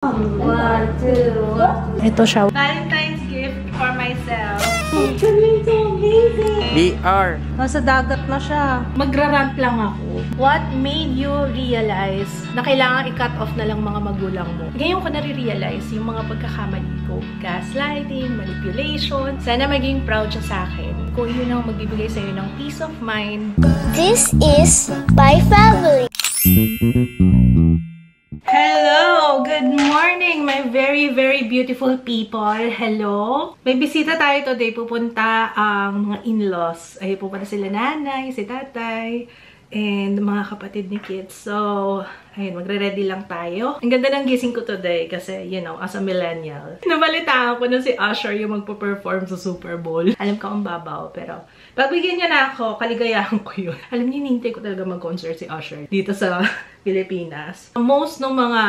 1, 2, 1. Ito siya. Valentine's gift for myself. It's amazing. VR. Nasa dagat na siya. Magra-rant lang ako. What made you realize na kailangan i-cut off na lang mga magulang mo? Ngayon ko nare-realize yung mga pagkakamali ko. Gaslighting, manipulation. Sana maging proud siya sa akin. Kung yun ang magbibigay sa'yo ng peace of mind. This is my family. Hello! Good morning, my very, very beautiful people. Hello! May bisita tayo today. Pupunta ang mga in-laws. Ay, pupunta sila nanay, si tatay, and mga kapatid ni kids. So, ayun, magre-ready lang tayo. Ang ganda ng gising ko today kasi, you know, as a millennial. Nabalitaan ko na si Usher yung magpo-perform sa Super Bowl. Alam ko ang babaw, pero pagbigyan niya na ako, kaligayahan ko yun. Alam niyo, hinihintay ko talaga mag-concert si Usher dito sa Pilipinas. Most ng mga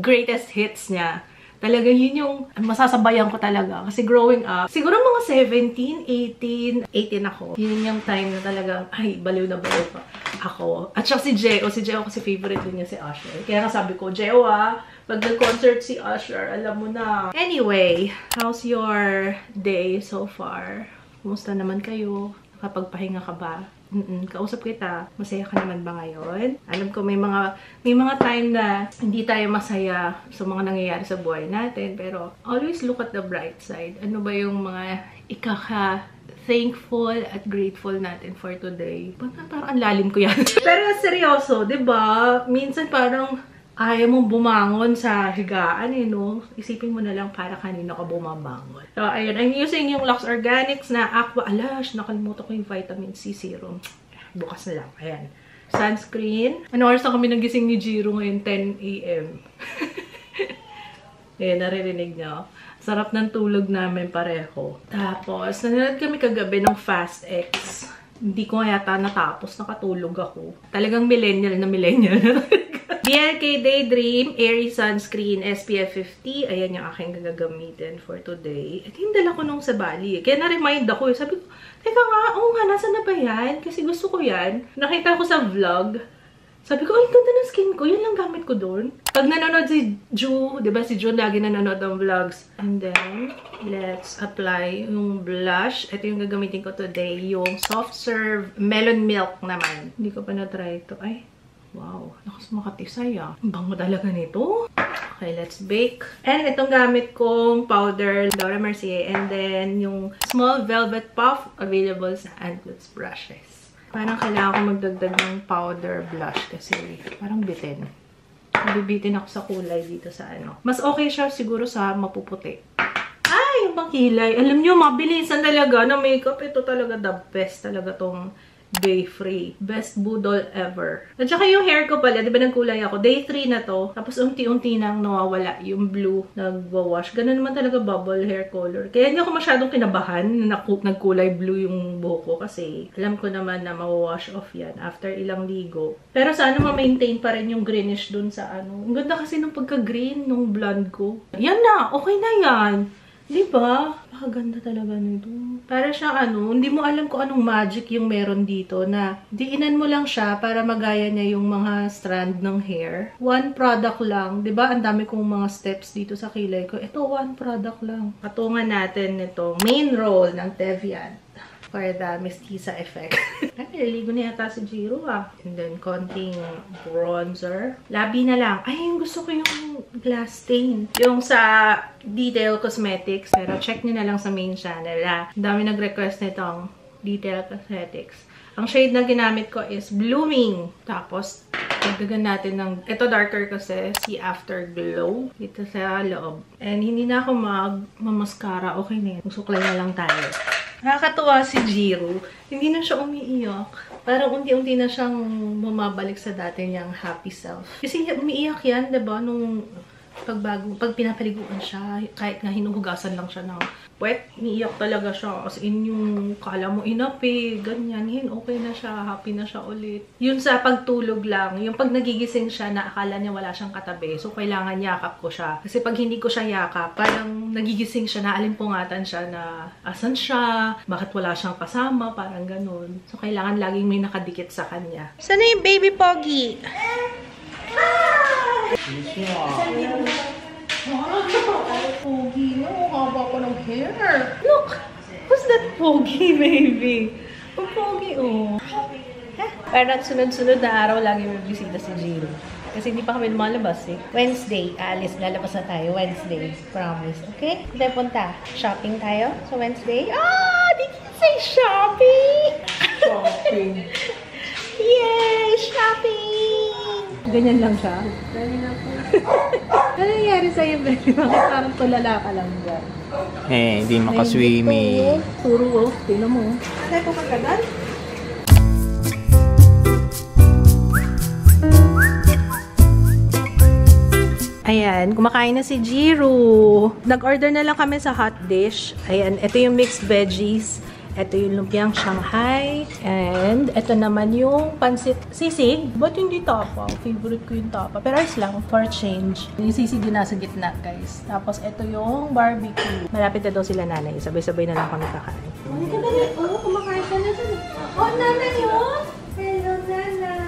greatest hits niya, talaga yun yung masasabayan ko talaga. Kasi growing up, siguro mga 17, 18 ako. Yun yung time na talaga, ay, baliw na baliw pa ako. At saka si Jeo kasi favorite din niya si Usher. Kaya nga sabi ko, Jeo pag nag-concert si Usher, alam mo na. Anyway, how's your day so far? Kumusta naman kayo? Nakapagpahinga ka ba? Kausap kita, masaya ka naman ba ngayon? Alam ko may mga time na hindi tayo masaya sa mga nangyayari sa buhay natin, pero always look at the bright side. Ano ba yung mga thankful at grateful natin for today? Parang ang lalim ko yan. Pero seryoso, 'di ba? Minsan parang ayaw mong bumangon sa higaan, no? Isipin mo na lang para kanino ka bumabangon. So, ayun. I'm using yung Lux Organics na Aqua Alash. Nakalimutan ko yung vitamin C serum. Bukas na lang. Ayan. Sunscreen. Ano oras na kami nagising ni Jiro ngayon? 10 AM. Ayan, naririnig niyo. Sarap ng tulog namin pareho. Tapos, nanonood kami kagabi ng Fast X. Hindi ko nga yata natapos. Nakatulog ako. Talagang millennial na millennial na BLK Daydream Airy Sunscreen SPF 50. Ayan yung aking gagamitin for today. Ito yung dala ko nung sa Bali. Kaya na-remind ako. Sabi ko, teka nga, oo nga, nasa na ba yan? Kasi gusto ko yan. Nakita ko sa vlog. Sabi ko, ay, ganda ng skin ko. Yan lang gamit ko doon. Pag nanonood si Ju, di ba si Ju lagi nanonood ng vlogs. And then, let's apply yung blush. Ito yung gagamitin ko today. Yung Soft Serve Melon Milk naman. Hindi ko pa na-try ito. Ay, wow. Nakas makatisay Ang bango talaga nito. Okay, let's bake. And itong gamit kong powder, Laura Mercier. And then, yung Small Velvet Puff, available sa Antlers Brushes. Parang kailangan ko magdagdag ng powder blush kasi parang bitin. Nabibitin ako sa kulay dito sa ano. Mas okay siya siguro sa mapuputi. Ay, yung pangkilay. Alam nyo, mabilisan talaga na makeup. Ito talaga the best talaga tong Day Free. Best budol ever. At saka yung hair ko pala, di ba nagkulay ako? Day 3 na to. Tapos unti-unti nang nawawala yung blue. Nagwawash. Ganun naman talaga bubble hair color. Kaya hindi ako masyadong kinabahan na nagkulay blue yung buhok ko. Kasi alam ko naman na mawawash off yan after ilang ligo. Pero sana ma-maintain pa rin yung greenish dun sa ano. Ang ganda kasi nung pagka-green nung blonde ko. Yan na! Okay na yan! Diba? Pakaganda talaga nito. Para siyang ano, hindi mo alam kung anong magic yung meron dito na diinan mo lang siya para magaya niya yung mga strand ng hair. One product lang. Diba? Ang dami kong mga steps dito sa kilay ko. Ito, one product lang. Patungan natin itong main roll ng Tevian for the mestiza effect. Ay, naliligo na yata si Jiro And then, konting bronzer. Labi na lang. Ay, yung gusto ko yung glass stain. Yung sa Detail Cosmetics. Pero check nyo na lang sa main channel. Ang dami nag-request nitong Detail Cosmetics. Ang shade na ginamit ko is Blooming. Tapos, dagdagan natin ng, ito darker kasi, si Afterglow. Dito sa loob. And hindi na ako mag-mascara. Okay na yan. Suklay na lang tayo. Nakakatuwa si Jiro. Hindi na siya umiiyak. Parang unti-unti na siyang bumabalik sa dati niyang happy self. Kasi umiiyak yan, diba? Nung pag pinapaliguan siya, kahit nga hinuhugasan lang siya ng puwet, umiiyak talaga siya. As in yung kala mo inapi, ganyan. Okay na siya, happy na siya ulit. Yun sa pagtulog lang. Yung pag nagigising siya na akala niya wala siyang katabi. So, kailangan yakap ko siya. Kasi pag hindi ko siya yakap, parang nagigising siya na alimpungatan siya na asan siya, bakit wala siyang kasama, parang ganun. So, kailangan laging may nakadikit sa kanya. Sana yung baby Pogi? hair. Look! Who's that pogi, baby? Ang pogi, oh. Parang sunod-sunod na araw lagi may bisita si Jiro. Kasi hindi pa kami lumalabas eh. Wednesday, alis, lalabas na tayo. Wednesday, promise. Okay? Hindi punta. Shopping tayo sa Wednesday. Did you say shopping? Shopping. Yay! Shopping! Ganyan lang siya? Ganyan lang po. Ano nangyari sa'yo, baby? Bakit parang tulala ka lang dyan? Hindi makaswimming. Puro, tingnan mo. Tayo po kagagal? Ayan, kumakain na si Jiro. Nag-order na lang kami sa hot dish. Ayan, ito yung mixed veggies. Ito yung lumpiang Shanghai. And ito naman yung pansit sisig. Ba't hindi tapa? Favorite ko yung tapa. Pero ayos lang, for change. Yung sisig din nasa gitna, guys. Tapos ito yung barbecue. Malapit na daw sila nanay. Sabay-sabay na lang kami kakain. Ano ka dali? Oh, kumakain ka na dun. Oh, nanay yun! Hello, nanay!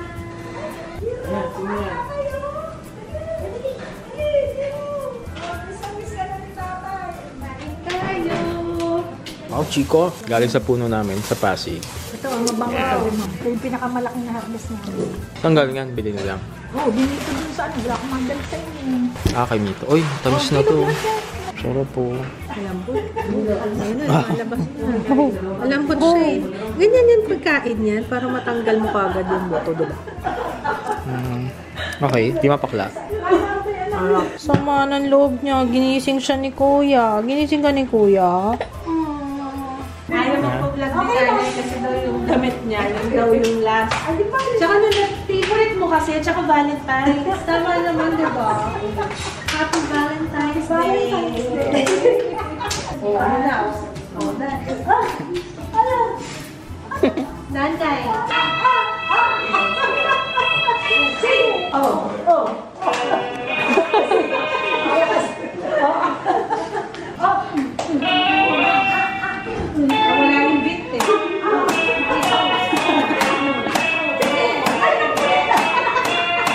Oh, Chico, galing sa puno namin, sa Pasig. Ito, ang mabango ito. Ito yung pinakamalaking na harvest namin. Saan galing yan? Bili na lang. Oh, dinito dun sa ano. Wala akong mandal sa inyo. Kay Mito. Uy, tamis na to. Sarap po. Malambot. Ayun na, malabas na. Malambot siya eh. Ganyan yung pagkain yan para matanggal mo kagad yung buto, diba? Okay, di mapakla. Sama ng loob niya. Ginising siya ni Kuya. Ginising ka ni Kuya? Ayaw magpa-vlog ni Nanay kasi daw yung damit niya. Yung daw yung last. Tsaka favorite mo kasi. Tsaka Valentine's. Tama naman, diba? Happy Valentine's Day. Oh, ano na? Oh, ano? Nanay. Oh. Wala yung bit eh.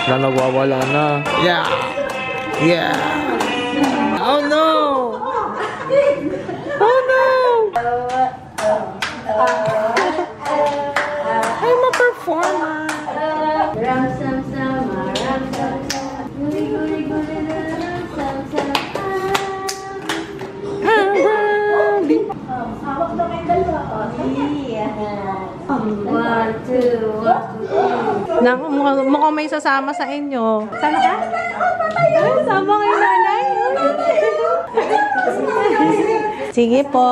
Nagwawala na. Yeah! Oh no! Oh no! I'm a performer. Ram sam sam, ram sam sam, guri guri guri ram sam sam. Hawak na kayo dalawa. One, two, Mukhang may sasama sa inyo. Sama ka? Ay, sama kayo, nanay. Sige po.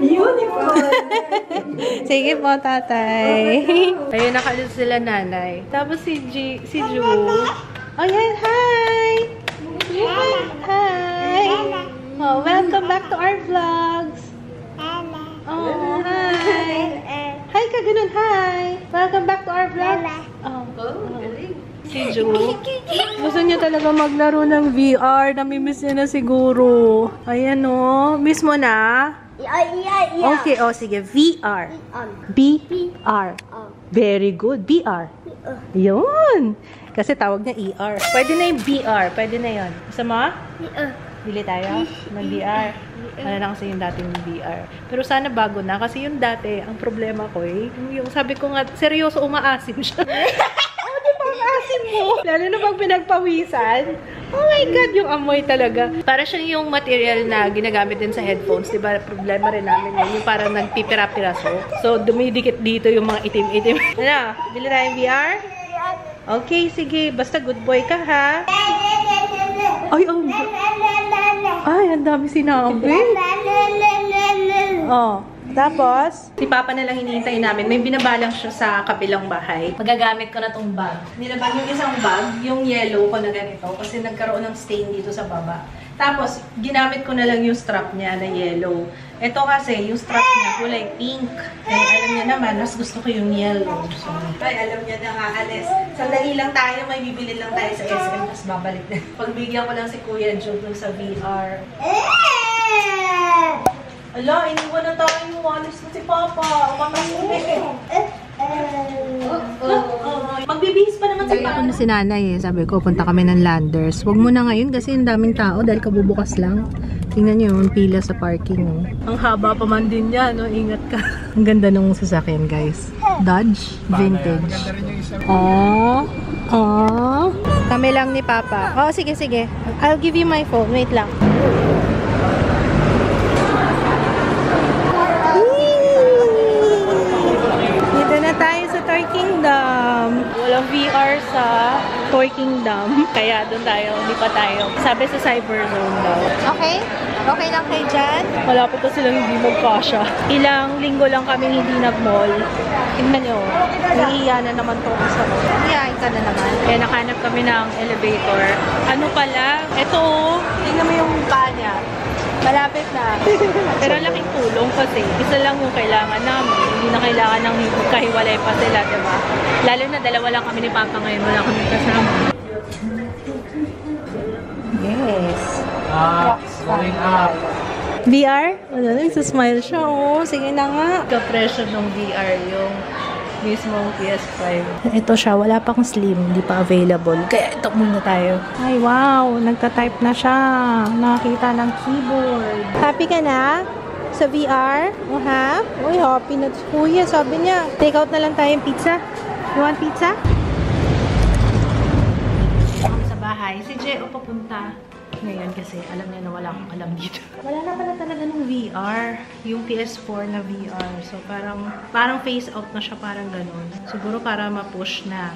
unicorn. Sige po, tatay. Ayun, nakalit sila nanay. Tapos si Ju. Oh, yan. Hi! Hi! Oh, welcome back to our vlogs. Oh, hi! Hi ka, ganun, hi! Welcome back to our vlogs. Oh, si Ju. Gusto niya talaga maglaro ng VR. Namimiss niya na siguro. Ayan o. Miss mo na? Yeah. Okay, oh, sige. VR. BR. Very good. BR. Yun. Kasi tawag niya ER. Pwede na yung BR. Pwede na yun. Gusto mo? Bili tayo ng BR. Ano na kasi yung dating BR. Pero sana bago na. Kasi yung dati, ang problema ko yung sabi ko nga, seryoso umaasim siya. Oh, di ba umaasim mo? Lalo na pag pinagpawisan. Oh my God, yung amoy talaga. Para siyang yung material na ginagamit din sa headphones. Diba, problema rin namin yun. Yung parang nagpipira-piraso. So, dumidikit dito yung mga itim-itim. Ano? Bili tayong VR? Okay, sige. Basta good boy ka, ha? Ay, oh. Ay, ang dami sinabi. Oh. Tapos, si Papa na lang hinihintay namin. May binabalang siya sa kabilang bahay. Magagamit ko na tong bag. Nilabang yung isang bag, yung yellow ko na ganito. Kasi nagkaroon ng stain dito sa baba. Tapos, ginamit ko na lang yung strap niya na yellow. Ito kasi, yung strap niya kulay pink. Kaya alam niya naman, mas gusto ko yung yellow. So, ay, alam niya na nga, alis. Sandali lang tayo, may bibili lang tayo sa SM. Tapos babalik na. Pagbigyan ko lang si Kuya Joe dun sa VR. Ala, iniwan na tayo yung walis na si Papa. Umakasulit. Magbibihis pa naman si Papa. Ako na si nanay eh. Sabi ko, punta kami ng Landers. Huwag mo na ngayon kasi yung daming tao dahil kabubukas lang. Tingnan nyo yung pila sa parking. Oh. Ang haba pa man din yan. No? Ingat ka. Ang ganda nung sasakyan, guys. Dodge Vintage. Oh. Oh. Kami lang ni Papa. Oh, sige, sige. I'll give you my phone. Wait lang. Dito na tayo sa Toy Kingdom. Walang VR sa Toy Kingdom. Kaya doon tayo. Hindi pa tayo. Sabi sa Cyber Zone daw. Okay? Okay lang kayo dyan? Wala pa silang hindi magkasya. Ilang linggo lang kami hindi nag-mall. Tingnan nyo. Naiiya na naman to sa mall. Iyain ka na naman. Kaya nakahanap kami ng elevator. Ano pala? Ito, tingnan mo yung mukha niya. Malapit na. Pero laking tulong kasi isa lang yung kailangan namin. Hindi na kailangan ng kahiwalay pa sila, diba? Lalo na dalawa lang kami ni Papa ngayon. Wala kami kasama. Yes. Going up. VR? Ano na, smile siya. Oh, sige na nga. Ka-presyo ng VR yung mismong PS5. Ito siya, wala pa akong slim, hindi pa available. Kaya ito muna tayo. Ay, wow! Nagta-type na siya. Nakakita ng keyboard. Happy ka na? Sa VR? O ha? Uy, happy na. Kuya, sabi niya. Take out na lang tayong pizza. You want pizza? Sa bahay. Si Jeo papunta ngayon kasi alam niya na wala akong alam dito. Wala na pala talaga ng VR. Yung PS4 na VR. So, parang phase out na siya, parang ganun. Siguro para ma-push na.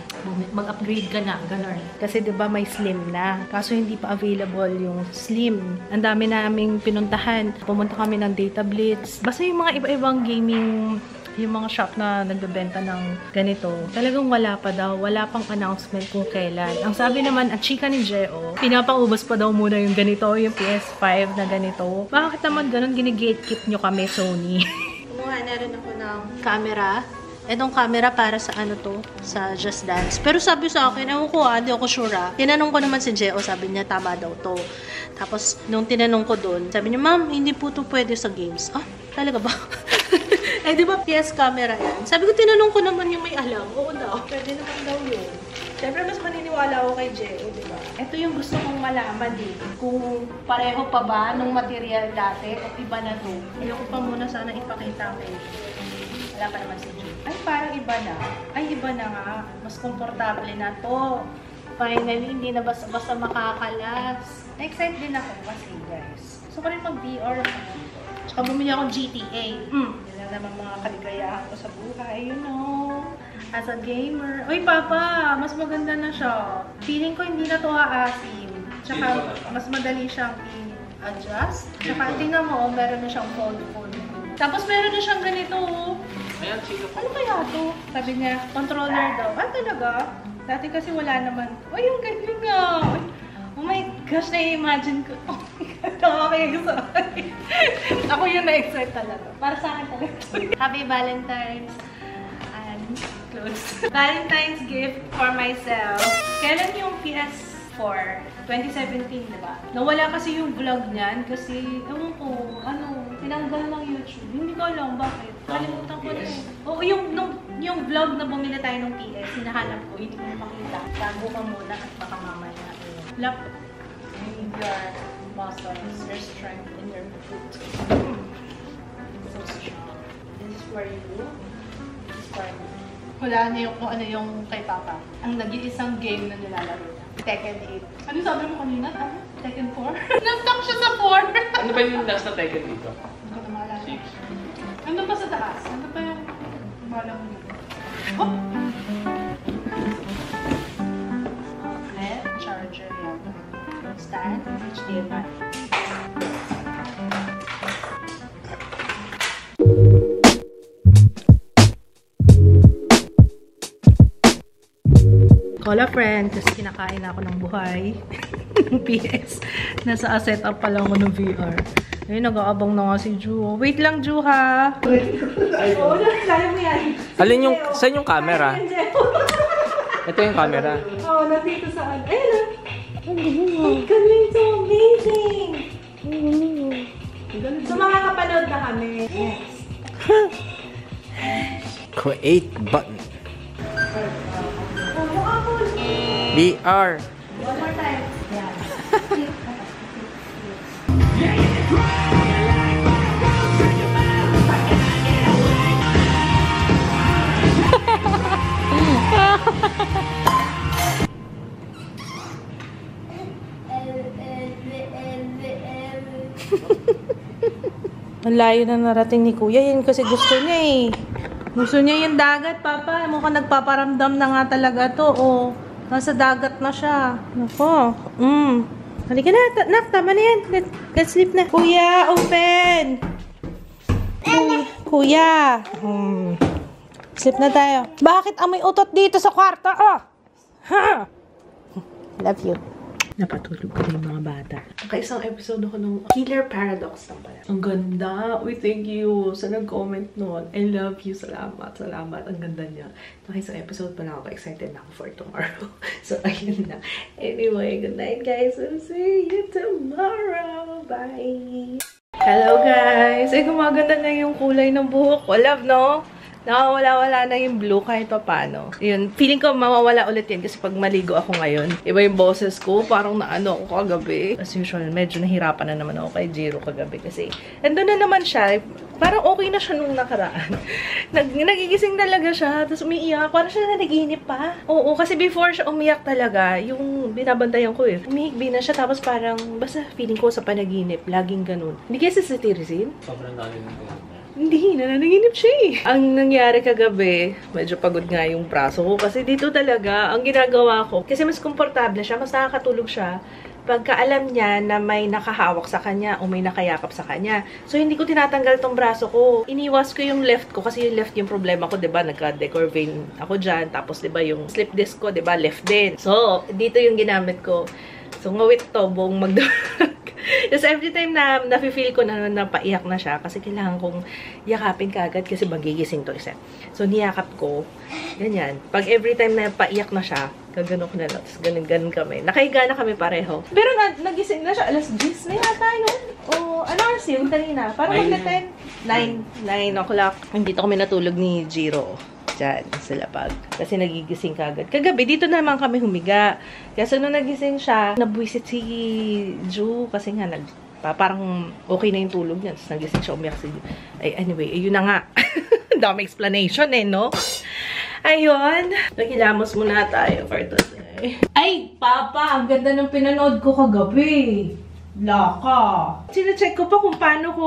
Mag-upgrade ka na, ganun. Kasi diba may slim na. Kaso hindi pa available yung slim. Ang dami naming pinuntahan. Pumunta kami ng Data Blitz. Basta yung mga iba-ibang gaming, yung mga shop na nagbebenta ng ganito, talagang wala pa daw. Wala pang announcement kung kailan. Ang sabi naman, at chika ni Jeo, pinapaubos pa daw muna yung ganito, yung PS5 na ganito. Bakit naman ganun, gini-gatekeep nyo kami, Sony? Kumuha na rin ako ng camera. Itong camera para sa ano to, sa Just Dance. Pero sabi sa akin, ewan ko hindi ako sure. Tinanong ko naman si Jeo, sabi niya tama daw to. Tapos, nung tinanong ko dun, sabi niya, ma'am, hindi po to pwede sa games. Ah, talaga ba? Eh, di ba PS camera yan? Sabi ko, tinanong ko naman yung may alam. Oo daw, pwede naman daw yun. Siyempre, mas maniniwala ako kay Jeo, di ba? Ito yung gusto kong malaman eh. Kung pareho pa ba nung material dati o iba na to. Ayoko pa muna sana ipakita kay wala pa naman si Jeo. Ay, parang iba na. Ay, iba na nga. Mas komportable na to. Finally, hindi na basta makakalas. Na-excite din ako kasi, guys. Gusto ko rin mag-VR ako. Tsaka bumili akong GTA. Yan naman mga kaligayahan ko sa buhay, you know. As a gamer. Uy, Papa! Mas maganda na siya. Feeling ko hindi na to aasim. Tsaka, mas madali siyang i-adjust. Tsaka, tingnan mo, meron na siyang fold. Tapos, meron na siyang ganito. Ayan, sino pa? Ano kaya to? Sabi niya, controller daw. Ah, talaga? Dati kasi wala naman. Uy, yung ganyan nga. Oh my gosh, na-imagine ko. Oh my God, nakaka-excite. Ako yung na-excite talaga. Para sa akin talaga. Happy Valentine's and close. Valentine's gift for myself. Kailan yung PS4? 2017, diba? Nawala kasi yung vlog niyan kasi, ewan ko, tinanggal ng YouTube. Hindi ko alam bakit. Kalimutan ko na eh. Oo, yung vlog na bumili tayo ng PS, hinahanap ko, hindi ko na makita. Tago ka muna at baka mamaya. Lap, you need your muscles, your strength in your foot. So strong. This is for you. This is for me. Wala na yung kung ano yung kay Papa. Ang nag-iisang game na nilalaro niya. Tekken 8. Ano sabi mo kanina? Tekken 4? Nag-talk siya sa 4! Ano ba yung last na Tekken dito? Hindi ko na maalala. 6. Nandun pa sa taas. Nandun pa yung balang mo. Oh! Outlet, charger yan. Stand, HDMI. Call a friend kasi kinakain ako ng buhay. PS. Nasa setup pa lang ako ng VR. Ayun, nag-aabang na nga si Ju. Wait lang, Ju, ha? Oo, lalo mo yan. Alin yung, saan yung camera? Ito yung camera. Oo, nandito saan. Ayun, ang galing to. Amazing. So, makakapanood na kami. Yes. Create button. VR. One more time. Yeah. Ang layo na narating ni Kuya. Yan kasi gusto niya eh. Gusto niya yung dagat, Papa. Mukhang nagpaparamdam na nga talaga to. Oh, nasa dagat na siya. Nako. Halika na. Nak, tama na yan. Let's sleep na. Kuya, open! Kuya. Sleep na tayo. Bakit amoy utot dito sa kwarto? Oh! Ha! Love you. Napatulog ko yung mga bata. Isang episode ako ng Killer Paradox na pala. Ang ganda. Uy, thank you sa nag-comment nun. I love you. Salamat. Salamat. Ang ganda niya. Isang episode pa lang ako. Excited na ako for tomorrow. So, ayun na. Anyway, good night, guys. We'll see you tomorrow. Bye! Hello, guys! Ay, gumaganda na yung kulay ng buhok ko. Love, no? Nakawala-wala na yung blue kahit pa paano. Yun, feeling ko mawawala ulit yan kasi pag maligo ako ngayon, iba yung boses ko, parang naano ako kagabi. As usual, medyo nahirapan na naman ako kay Jiro kagabi kasi andun na naman siya, parang okay na siya nung nakaraan. Nagigising talaga siya, tapos umiiyak, parang siya nanaginip pa. Oo, kasi before siya umiyak talaga, yung binabantayan ko eh, umihikbi na siya, tapos parang, basta feeling ko sa panaginip, laging ganun. Hindi kasi sa Tirzin? Sobrang namin ng Hindi, nananaginip siya eh. Ang nangyari kagabi, medyo pagod nga yung braso ko. Kasi dito talaga, ang ginagawa ko, kasi mas komportable siya, mas nakakatulog siya, pagka alam niya na may nakahawak sa kanya o may nakayakap sa kanya. So, hindi ko tinatanggal tong braso ko. Iniwas ko yung left ko, kasi yung left yung problema ko, diba? Nagka-decor vein ako dyan. Tapos, diba, yung slip disc ko, diba? Left din. So, dito yung ginamit ko. So, ngawit to, buong magdamag. Tapos every time na nafe-feel ko na napaiyak na siya kasi kailangan kong yakapin kagad kasi magigising to isa. So niyakap ko, ganyan. Pag every time na paiyak na siya, gagano ko na lang. Tapos ganun kami. Nakahiga na kami pareho. Pero nagising na siya. Alas 10 na yata yun. O ano oras yun kanina? Parang magna-10. 9 o'clock. Dito kami natulog ni Jiro. Diyan, sa lapag. Kasi nagigising kagad. Kagabi, dito naman kami humiga. Kasi nung nagising siya, nabuisit si Ju. Kasi nga, parang okay na yung tulog niya. Tapos nagising siya, umiyak si Ju. Ay, anyway, ayun na nga. Dami explanation eh, no? Ayun. Naghilamos muna tayo for today. Ay, Papa! Ang ganda ng pinanood ko kagabi. Laka. Sine-check ko pa kung paano ko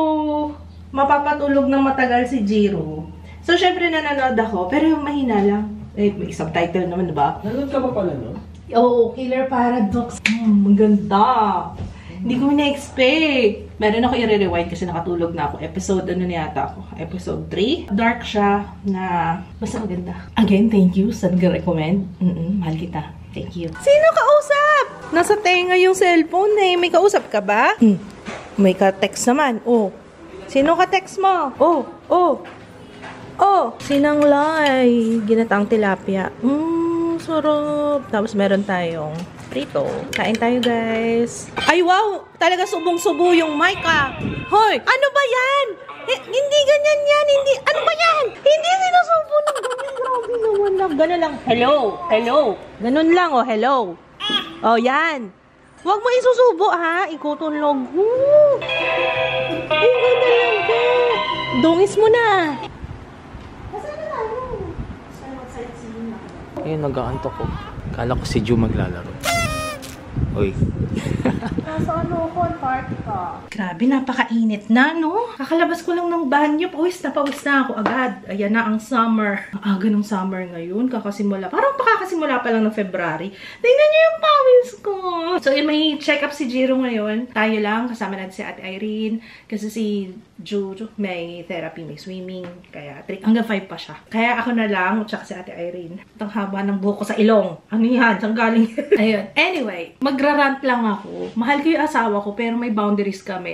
mapapatulog ng matagal si Jiro. So, syempre nanonood ako, pero yung mahina lang. Eh, may subtitle naman, diba? Nanood ka ba pala, no? Oo, Killer Paradox. Maganda. Hindi ko na-expect. Meron ako i-rewind kasi nakatulog na ako. Episode, ano niyata ako? Episode 3. Dark siya na basta maganda. Again, thank you sa nag-recommend. Mahal kita. Thank you. Sino kausap? Nasa tenga yung cellphone eh. May kausap ka ba? May ka-text naman. Oh. Sino ka-text mo? Oh, sinanglay. Ginataang tilapia. Sarap. Tapos meron tayong prito. Kain tayo, guys. Ay, wow! Talaga subong-subo yung mic, ah. Hoy! Ano ba yan? Hindi ganyan yan. Hindi. Ano ba yan? Hindi sinusubo ng ganyan. Grabe naman lang. Ganun lang. Hello. Hello. Ganun lang, oh. Hello. Oh, yan. Huwag mo isusubo, ha? Ikutulog. Ay, ganda lang ka. Dungis mo na. Ayun, nag-aantok ko. Kala ko si Ju maglalaro. Uy. Nasa ano ko, Antarctica. Grabe, napakainit na, no? Kakalabas ko lang ng banyo. Pawis na ako agad. Ayan na ang summer. Ang aga ng summer ngayon. Kakasimula. Parang pakakasimula pa lang ng February. Tingnan niyo yung pawis ko. So, may check-up si Jiro ngayon. Tayo lang. Kasama natin si Ate Irene. Kasi si Ju may therapy, may swimming. Kaya hanggang 5 pa siya. Kaya ako na lang, tsaka si Ate Irene. Ang haba ng buhok ko sa ilong. Ano yan? Saan galing? Ayun. Anyway, magrarant lang ako. Mahal ko yung asawa ko, pero may boundaries kami.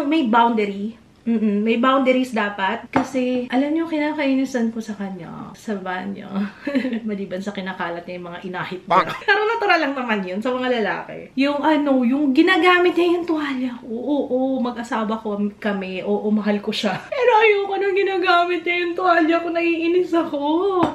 May boundary May boundaries dapat. Kasi, alam niyo, kinakainisan ko sa kanya, sa banyo. Maliban sa kinakalat niya yung mga inahit niya. Pero natural lang naman yun sa mga lalaki. Yung yung ginagamit niya yung tuwalya. Oo, mag-asawa kami. Oo, mahal ko siya. Pero ayoko nang ginagamit niya yung tuwalya ko, naiinis ako.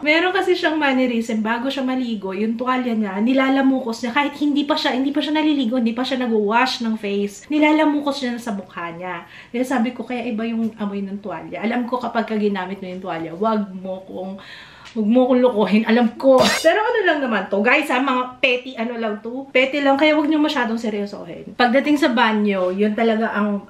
Meron kasi siyang mannerism. Bago siya maligo, yung tuwalya niya, nilalamukos niya. Kahit hindi pa siya naliligo, hindi pa siya nag-wash ng face, nilalamukos niya sa mukha niya. Kaya sabi ko, kaya iba yung amoy ng tuwalya. Alam ko kapag ginamit mo yung tuwalya, wag mo kong lokohin. Alam ko. Pero ano lang naman to, guys, mga petty lang to. Petty lang, kaya wag nyo masyadong seryosohin. Pagdating sa banyo, yun talaga ang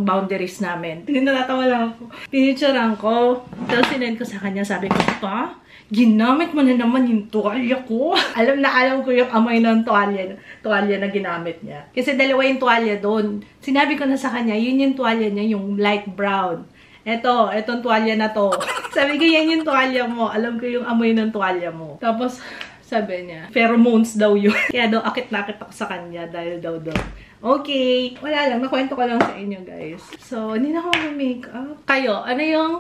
boundaries namin. Natatawa lang ako. Pinicturean ko. Tapos sinend ko sa kanya, sabi ko, pa, ginamit mo na naman yung tuwalya ko. alam ko yung amoy ng tuwalya na ginamit niya. Kasi dalawa yung tuwalya doon. Sinabi ko na sa kanya, yun yung tuwalya niya, yung light brown. Etong tuwalya na to. Sabi ko, yan yung tuwalya mo. Alam ko yung amoy ng tuwalya mo. Tapos, sabi niya, pheromones daw yun. Kaya daw, akit ako sa kanya dahil daw. Okay. Wala lang, nakwento ko lang sa inyo, guys. So, hindi na ako mag-makeup. Kayo, ano yung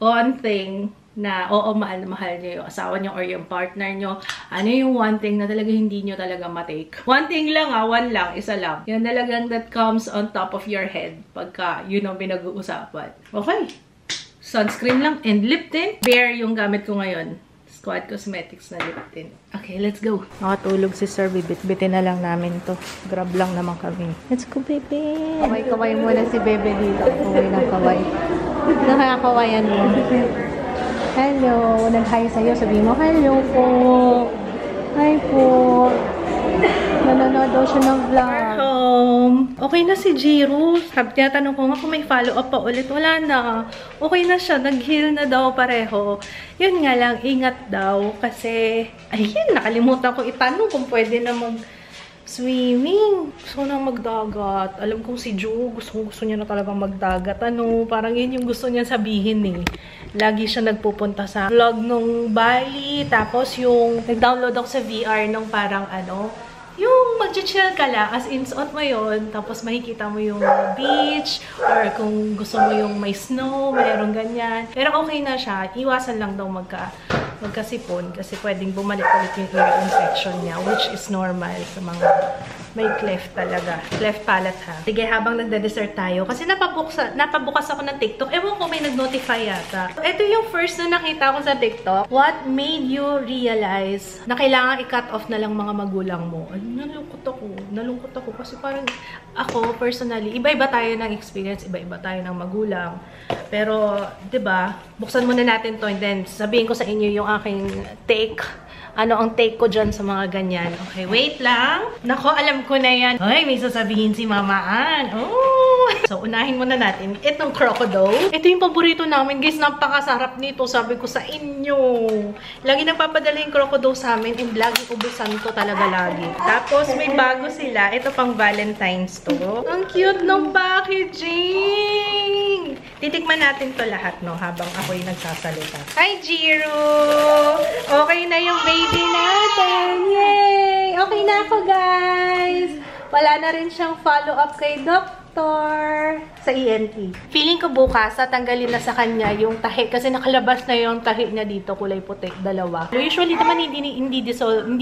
one thing na mahal na mahal niyo yung asawa niyo or yung partner niyo? Ano yung one thing na talaga hindi niyo talaga matake? One thing lang one lang, isa lang. Yun talagang that comes on top of your head pagka yun ang pinag-uusapan. Okay. Sunscreen lang and lip tint. Bare yung gamit ko ngayon. Squad Cosmetics na lip tint. Okay, let's go. Nakatulog si Sir. Bibit-bitin na lang namin to. Grab lang naman kami. Let's go, baby. Kaway-kaway muna si Bebe dito. Kaway ng kaway. Nakakawayan mo. Hello. Nag-hi sa'yo. Sabihin mo, hello po. Hi po. Nanonood daw siya ng vlog. Okay na si Jiro. Tinatanong ko nga kung may follow-up pa ulit. Wala na. Okay na siya. Nag-heal na daw pareho. Yun nga lang, ingat daw. Kasi, ayun, nakalimutan ko itanong kung pwede na swimming. Gusto na magdagat. Alam kong si Ju, gusto niya na talagang magdagat. Parang yun yung gusto niya sabihin eh. Lagi siya nagpupunta sa vlog nung Bali. Tapos yung nag-download ako sa VR nung parang yung mag-chill ka lang, as in, suot mo yun, tapos makikita mo yung beach, or kung gusto mo yung may snow, mayroong ganyan. Pero okay na siya. Iwasan lang daw magkasipon kasi pwedeng bumalik ulit yung ear infection niya, which is normal sa mga may cleft talaga. Cleft palate ha. Sige, habang nagda-dessert tayo, kasi napabukas ako ng TikTok. Ewan ko, may nag-notify yata. Ito yung first na nakita ko sa TikTok. What made you realize na kailangan i-cut off na lang mga magulang mo? Nalungkot ako kasi parang ako, personally, iba-iba tayo ng experience, iba-iba tayo ng magulang. Pero, 'di ba? Buksan muna natin 'to and then sabihin ko sa inyo yung aking take. Ano ang take ko dyan sa mga ganyan. Okay, wait lang. Nako, alam ko na yan. Ay, may sasabihin si Mamaan. Oh! So, unahin muna natin itong crocodile. Ito yung paborito namin, guys. Napakasarap nito. Sabi ko sa inyo. Lagi nagpapadala yung crocodile sa amin and lagi ubusan ko talaga lagi. Tapos, may bago sila. Ito pang Valentine's to. Ang cute ng packaging! Titikman natin to lahat, no? Habang ako'y nagsasalita. Hi, Jiro! Okay na yung baby natin! Yay! Okay na ako, guys! Wala na rin siyang follow-up kay Doctor sa ENT. Feeling ko bukas, tatanggalin na sa kanya yung tahi. Kasi nakalabas na yung tahi niya dito, kulay puti, dalawa. Usually naman hindi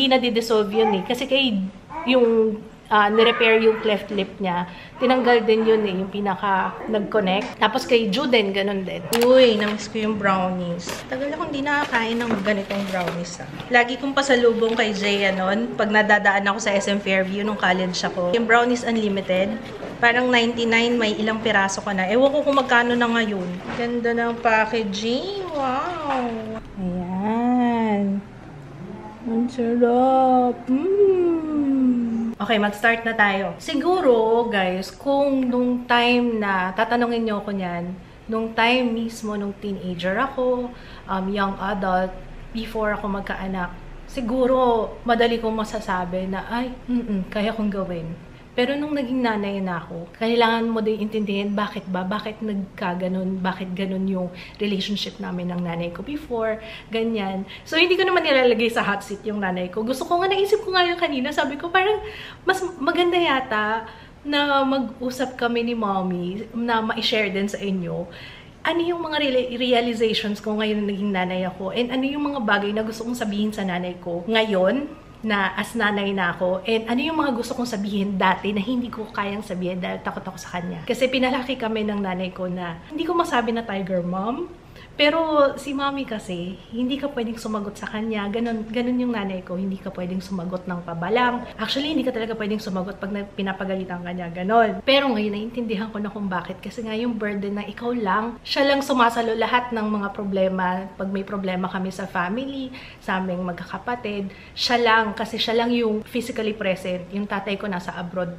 na di-dissolve yun eh. Kasi kay yung nirepair yung cleft lip niya. Tinanggal din yun eh, yung pinaka nag-connect. Tapos kay Juden, ganun din. Uy, namiss ko yung brownies. Tagal akong hindi nakakain ng ganitong brownies ah. Lagi kong pasalubong kay Jay noon, pag nadadaan ako sa SM Fairview nung college ako. Yung brownies unlimited, parang 99, may ilang piraso ka na. Ewan ko kung magkano na ngayon. Ganda ng packaging. Wow! Ayan. Ang sarap. Okay, mag-start na tayo. Siguro, guys, kung nung time na, tatanungin niyo ako niyan, nung time mismo, nung teenager ako, young adult, before ako magkaanak, siguro, madali kong masasabi na, ay, kaya kong gawin. Pero nung naging nanay na ako, kailangan mo din intindihin bakit nagkaganon, bakit ganon yung relationship namin ng nanay ko before, ganyan. So, hindi ko naman nilalagay sa hot seat yung nanay ko. Gusto ko nga, naisip ko nga yung kanina, sabi ko parang mas maganda yata, na mag-usap kami ni Mommy na ma-share din sa inyo. Ano yung mga realizations ko ngayon na naging nanay ako, and ano yung mga bagay na gusto kong sabihin sa nanay ko ngayon na as nanay na ako, and ano yung mga gusto kong sabihin dati na hindi ko kayang sabihin dahil takot ako sa kanya. Kasi pinalaki kami ng nanay ko na hindi ko masabi na tiger mom, pero si Mommy kasi, hindi ka pwedeng sumagot sa kanya. Ganun yung nanay ko, hindi ka pwedeng sumagot ng pabalang. Actually, hindi ka talaga pwedeng sumagot pag pinapagalitan ka niya, ganon. Pero ngayon, naiintindihan ko na kung bakit. Kasi nga yung burden na ikaw lang, siya lang sumasalo lahat ng mga problema. Pag may problema kami sa family, sa aming magkakapatid, siya lang, kasi siya lang yung physically present. Yung tatay ko nasa abroad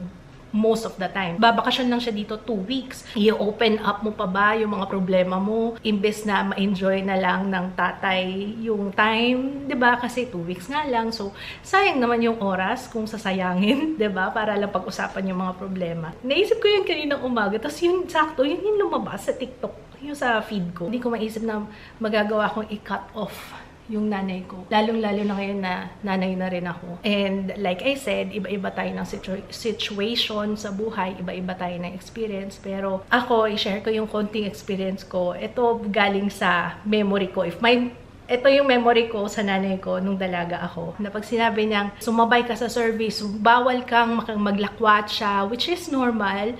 most of the time. Babakasyon lang siya dito 2 weeks. I-open up mo pa ba yung mga problema mo? Imbes na ma-enjoy na lang ng tatay yung time, 'di ba? Kasi 2 weeks nga lang. So, sayang naman yung oras kung sasayangin, 'di ba? Para lang pag-usapan yung mga problema. Naisip ko yun kaninang umaga. Tapos yun, sakto, yun yung lumabas sa TikTok, yung sa feed ko. Hindi ko maisip na magagawa kong i-cut off yung nanay ko. Lalong-lalo na ngayon na nanay na rin ako. And like I said, iba-iba tayo ng situation sa buhay, iba-iba tayo ng experience. Pero ako, i-share ko yung konting experience ko. Ito galing sa memory ko. Ito yung memory ko sa nanay ko nung dalaga ako. Na pag sinabi niyang sumabay ka sa service, bawal kang maglakwat siya, which is normal.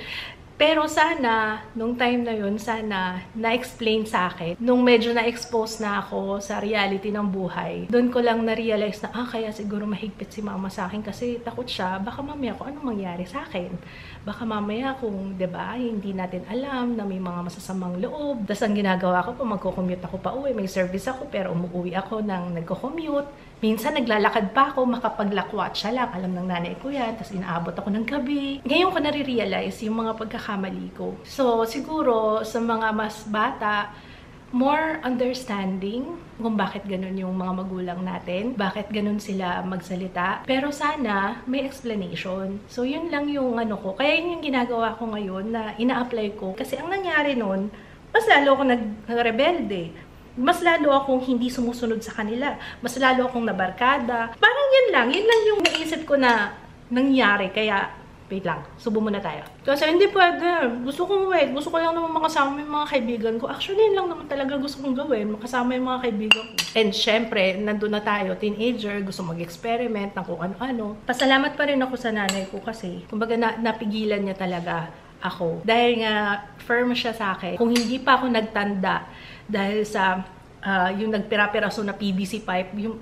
Pero sana, nung time na yun, sana na-explain sa akin. Nung medyo na-expose na ako sa reality ng buhay, doon ko lang na-realize na, kaya siguro mahigpit si mama sa akin kasi takot siya, baka mamaya kung anong mangyari sa akin. Baka mamaya kung, 'di ba, hindi natin alam na may mga masasamang loob. Tapos ang ginagawa ko, kung magko-commute ako pa uwi, may service ako, pero umuwi ako nang nagko-commute. Minsan, naglalakad pa ako, makapaglakwat siya lang. Alam ng nanay ko yan. Tapos, inaabot ako ng gabi. Ngayon ko nare-realize yung mga pagkakamali ko. So, siguro, sa mga mas bata, more understanding kung bakit ganun yung mga magulang natin. Bakit ganun sila magsalita. Pero sana, may explanation. So, yun lang yung ano ko. Kaya yun yung ginagawa ko ngayon na ina-apply ko. Kasi ang nangyari nun, mas lalo ako nag-rebelde. Mas lalo akong hindi sumusunod sa kanila. Mas lalo akong nabarkada. Parang yun lang yung naisip ko na nangyari. Kaya, wait lang, subo muna tayo. Kasi hindi pwede. Gusto ko lang naman makasama yung mga kaibigan ko. Actually, yun lang naman talaga gusto kong gawin. Makasama yung mga kaibigan ko. And syempre, nandun na tayo, teenager, gusto mag-experiment ng kung ano-ano. Pasalamat pa rin ako sa nanay ko kasi, kumbaga napigilan niya talaga ako. Dahil nga, firm siya sa akin. Kung hindi pa ako nagtanda, dahil sa yung nagpira-piraso na PVC pipe, yun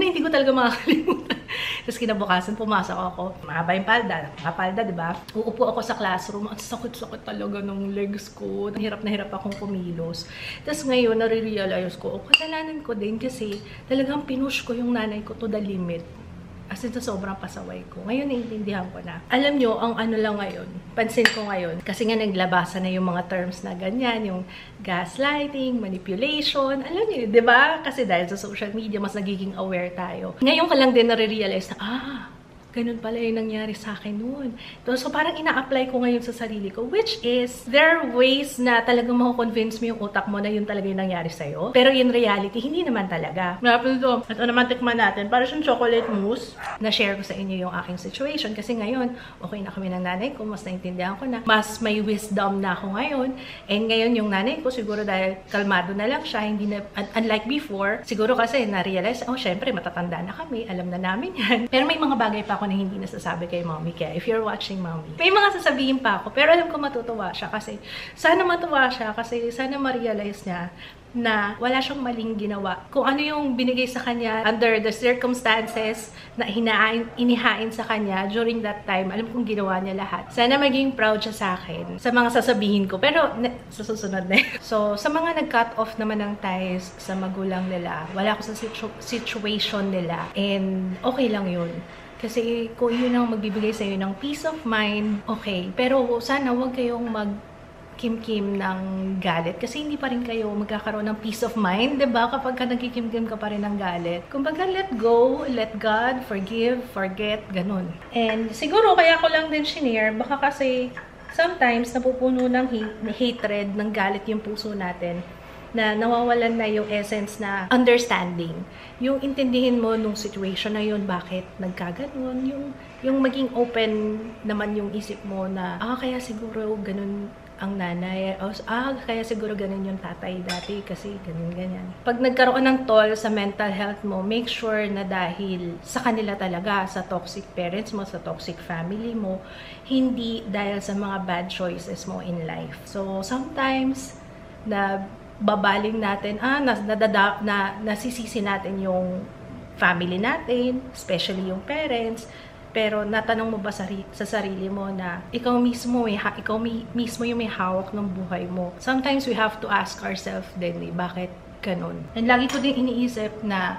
hindi ko talaga makakalimutan. Tapos kinabukasan, pumasok ako. Mahaba yung palda, diba? Uupo ako sa classroom. Ang sakit-sakit talaga ng legs ko. Na hirap akong kumilos. Tapos ngayon, nare-realize ko, kasalanan ko din kasi talagang pinush ko yung nanay ko to the limit. As in, sa sobrang pasaway ko. Ngayon, naiintindihan ko na. Alam nyo, ang ano lang ngayon, pansin ko ngayon, kasi nga naglabasan na yung mga terms na ganyan, yung gaslighting, manipulation, alam nyo, di ba? Kasi dahil sa social media, mas nagiging aware tayo. Ngayon ka lang din nare-realize na, ganun pala yung nangyari sa akin noon. So, parang ina-apply ko ngayon sa sarili ko, which is, there are ways na talagang mako-convince mo yung utak mo na yun talaga yung nangyari sa'yo. Pero in reality, hindi naman talaga. Marapin ito, at naman tikman natin, para siyang chocolate mousse, na-share ko sa inyo yung aking situation. Kasi ngayon, okay na kami ng nanay ko, mas naintindihan ko na, mas may wisdom na ako ngayon. And ngayon, yung nanay ko, siguro dahil kalmado na lang siya, hindi na, unlike before, siguro kasi na-realize, syempre, matatanda na kami, alam na namin yan. Pero may mga bagay pa ako na hindi nasasabi kay Mommy. Kaya if you're watching, Mommy, may mga sasabihin pa ako, pero alam ko matutuwa siya kasi sana matuwa siya kasi sana ma-realize niya na wala siyang maling ginawa. Kung ano yung binigay sa kanya under the circumstances na inihain sa kanya during that time, alam kong ginawa niya lahat. Sana maging proud siya sa akin sa mga sasabihin ko. Pero sa susunod na. So, sa mga nag-cut off naman ng ties sa magulang nila, wala ako sa situation nila. And okay lang yun. Kasi kung yun ang magbibigay sa'yo ng peace of mind, okay. Pero sana huwag kayong kim-kim ng galit kasi hindi pa rin kayo magkakaroon ng peace of mind, diba? Kapag ka nagkikim-kim ka pa rin ng galit. Kumbaga, let go, let God, forgive, forget, ganun. And siguro, kaya ko lang din shinare, baka kasi sometimes napupuno ng hatred, ng galit yung puso natin, na nawawalan na yung essence na understanding. Yung intindihin mo nung situation na yun, bakit nagkaganon, yung yung maging open naman yung isip mo na, kaya siguro ganun ang nanay. Kaya siguro ganun yung tatay dati kasi ganyan. Pag nagkaroon ng toll sa mental health mo, make sure na dahil sa kanila talaga, sa toxic parents mo, sa toxic family mo, hindi dahil sa mga bad choices mo in life. So, sometimes, na babaling natin, nasisisi natin yung family natin, especially yung parents. Pero natanong mo ba sa sarili mo na ikaw mismo yung may hawak ng buhay mo? Sometimes we have to ask ourselves din, bakit ganun? And lagi ko din iniisip na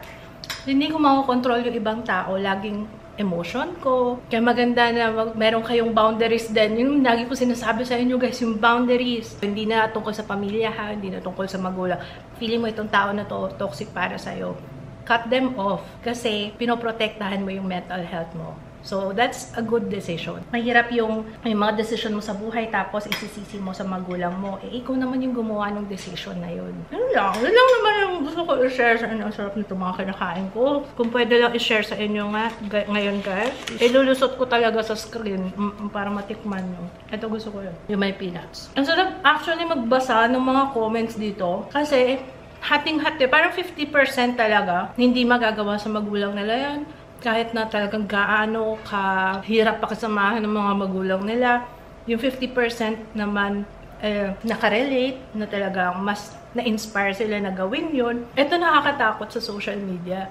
hindi ko makokontrol yung ibang tao, laging emotion ko. Kaya maganda na meron kayong boundaries din. Yung lagi ko sinasabi sa inyo guys, yung boundaries. Hindi na tungkol sa pamilya ha, hindi na tungkol sa magulang. Feeling mo itong tao na to toxic para sa'yo. Cut them off kasi pinoprotektahan mo yung mental health mo. So, that's a good decision. Mahirap yung may mga decision mo sa buhay tapos isisisi mo sa magulang mo. Ikaw naman yung gumawa ng decision na yun. Yun lang naman yung gusto ko i-share sa inyo. Ang sarap nito mga kinakain ko. Kung pwede lang i-share sa inyo ngayon guys. Ilulusot ko talaga sa screen para matikman nyo. Ito gusto ko yun. Yung may peanuts. Ang sarap actually magbasa ng mga comments dito. Kasi, hating-hati. Parang 50% talaga hindi magagawa sa magulang nila yan. Kahit na talagang gaano kahirap pakisamahan ng mga magulang nila, yung 50% naman nakarelate na talagang mas na-inspire sila na gawin yun. Ito nakakatakot sa social media.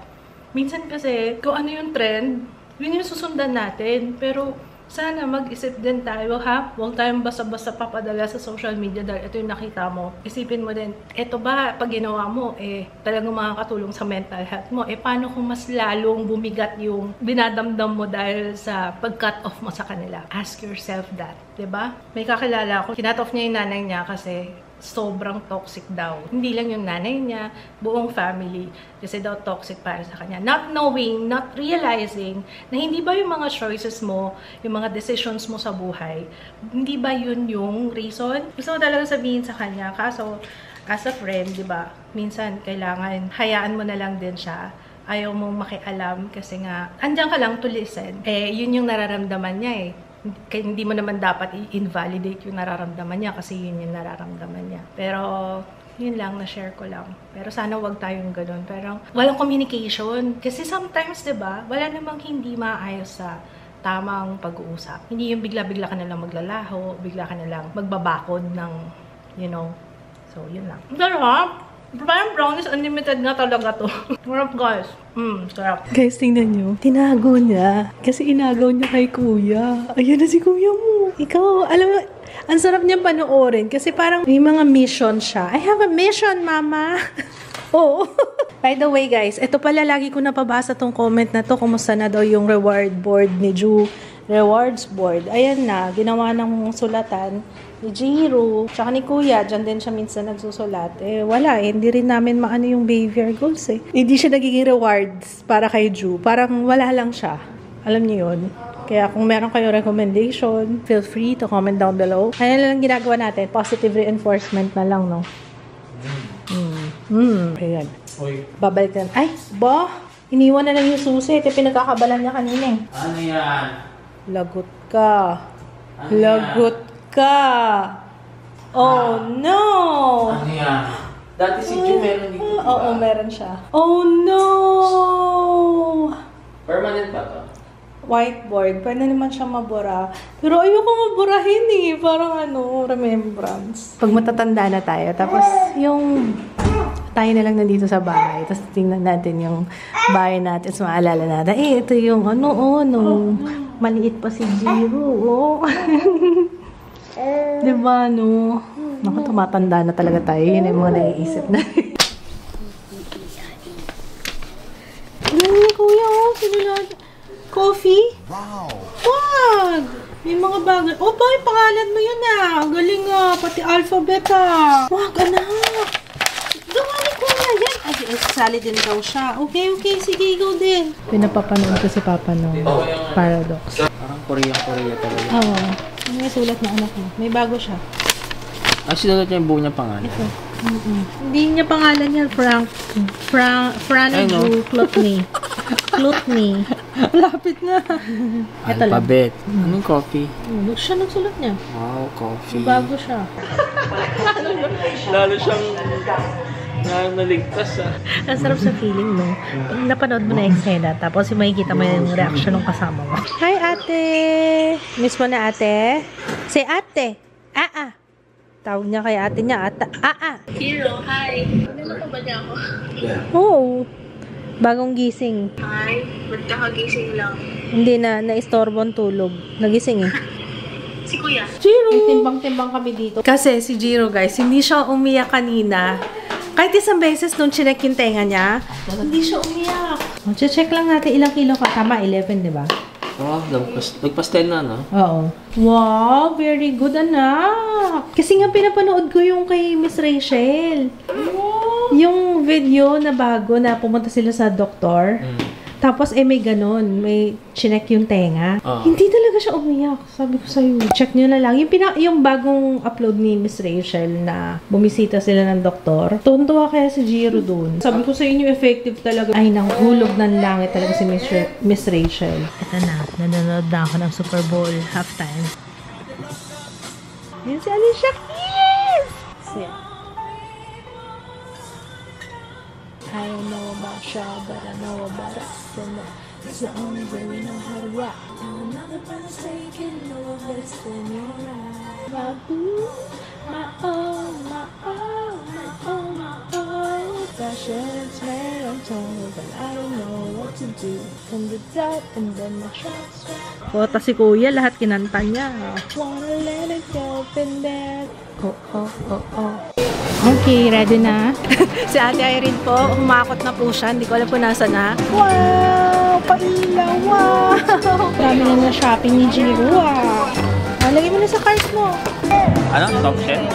Minsan kasi, kung ano yung trend, yun yung susundan natin. Pero sana mag-isip din tayo ha. Huwag tayong basta-basta papadala sa social media dahil ito yung nakita mo. Isipin mo din, eto ba pag ginawa mo, talagang makakatulong sa mental health mo. Paano kung mas lalong bumigat yung binadamdam mo dahil sa pag-cut off mo sa kanila? Ask yourself that. Diba? May kakilala ko, kinat off niya yung nanay niya kasi sobrang toxic daw. Hindi lang yung nanay niya, buong family. Kasi daw toxic para sa kanya. Not knowing, not realizing na hindi ba yung mga choices mo, yung mga decisions mo sa buhay, hindi ba yun yung reason? Gusto ko talaga sabihin sa kanya. Kaso, as a friend, di ba, minsan kailangan hayaan mo na lang din siya. Ayaw mong makialam kasi nga, andyan ka lang to listen. Yun yung nararamdaman niya Kaya hindi mo naman dapat i-invalidate yung nararamdaman niya kasi yun yung nararamdaman niya. Pero, yun lang, na-share ko lang. Pero sana wag tayong ganun. Pero, walang communication. Kasi sometimes, diba, wala namang hindi maayos sa tamang pag-uusap. Hindi yung bigla-bigla ka na lang maglalaho, bigla ka na lang magbabakod ng, So, yun lang. Sarap! Parang brownies unlimited nga talaga to. Sarap guys. Sarap. Guys, tingnan nyo. Tinago niya. Kasi inagaw niya kay kuya. Ayan na si kuya mo. Ikaw, alam mo, ang sarap niyang panoorin. Kasi parang may mga mission siya. I have a mission, mama. Oh. By the way, guys, ito pala lagi ko napabasa tong comment na to. Kumusta na daw yung reward board ni Ju. Rewards board. Ayan na. Ginawa ng sulatan ni Jiro, tsaka ni Kuya, dyan din siya minsan nagsusulat. Wala hindi rin namin maano yung behavior goals Hindi siya nagiging rewards para kay Ju. Parang wala lang siya. Alam niyo yun. Kaya kung meron kayo recommendation, feel free to comment down below. Kaya lang ginagawa natin, positive reinforcement na lang, no? Ayan. Babalik na. Ay, iniwan na lang yung susi. Ito pinagkakabalan niya kanina Ano yan? Lagot ka. Lagot ka. Oh, no! Ano yan? Dati si Ju meron dito, diba? Oo, meron siya. Oh, no! Permanent ba to? Whiteboard. Pwede naman siya mabura. Pero ayoko maburahin Parang remembrance. Pag matatanda na tayo, tapos yung tayo na lang nandito sa bahay, tapos tingnan natin yung bahay natin, tapos maalala natin, ito yung maliit pa si Jiro, Diba, no? Naku, tumatanda na talaga tayo. Yun yung mga naiisip na. Kuya, sinulat. Coffee? Wow! Wag! May mga bagay. Boy, pangalan mo yun Galing pati alphabet Wag, anak! Gawa ni Kuya yan. Ay, sali din daw siya. Okay, sige, ikaw din. Pinapapanood ko si Papa no. Paradox. Parang Korea talaga. Oo. May sulat na anak mo. May bago siya. Sinulat niya yung buo niya pangalan. Ito. Hindi niya pangalan yan. Frank Andrew Clotney. Flute me. Lapit na. Ito lang. Alphabet. Anong coffee? Siya nagsulat niya. Wow, coffee. Bago siya. Lalo siyang naligtas Ang sarap sa feeling, no? Pag napanood mo na yung eksena, tapos makikita mo yung reaction ng kasama mo. Hi, ate! Miss mo na, ate? Say, ate! Tawag niya kay ate niya, ata. Hero, hi. Ano pa ba niya ako? Oo. Bagong gising. Hi, ba't kakagising lang? Hindi na, naistorbo ang tulog. Nagising eh. Si Kuya. Jiro! Timbang-timbang kami dito. Kasi si Jiro, guys, hindi siya umiyak kanina. Kahit isang beses nung chinek yung tenga niya, hindi siya umiyak. Check lang natin ilang kilo ka. Tama, 11, di ba? Oh, nagpas 10 na, no? Oo. Wow, very good, anak. Kasi nga pinapanood ko yung kay Miss Rachel. Yung video na bago na pumunta sila sa doktor. Tapos, may ganun. May chinek yung tenga. Hindi talaga siya umiyak. Sabi ko sa'yo, check nyo na lang. Yung bagong upload ni Miss Rachel na bumisita sila ng doktor. Tuntua kaya si Jiro dun. Sabi ko sa inyo, effective talaga. Ay, nang hulog ng langit talaga si Miss Rachel. Ito na. Nanonood na ako ng Super Bowl halftime. Yan si Alicia Keys! I don't know about y'all, but I know about us. And it's the only way we know how to rock. And another one's taking over, it's in your eyes. My boo, my oh, my oh, my oh, my oh. Fashion's made on told, but I don't know what to do. From the top and then my tracks. Kota si Kuya, lahat kinanta niya. Wanna let it go, been there. Oh. Okay, ready na? Si Ate Irene po, umakot na po siya. Hindi ko alam po nasa na. Wow! Pailaw! Wow! Dami lang na shopping ni Jiro. Lagay mo na sa cart mo. Ano? Top shelf?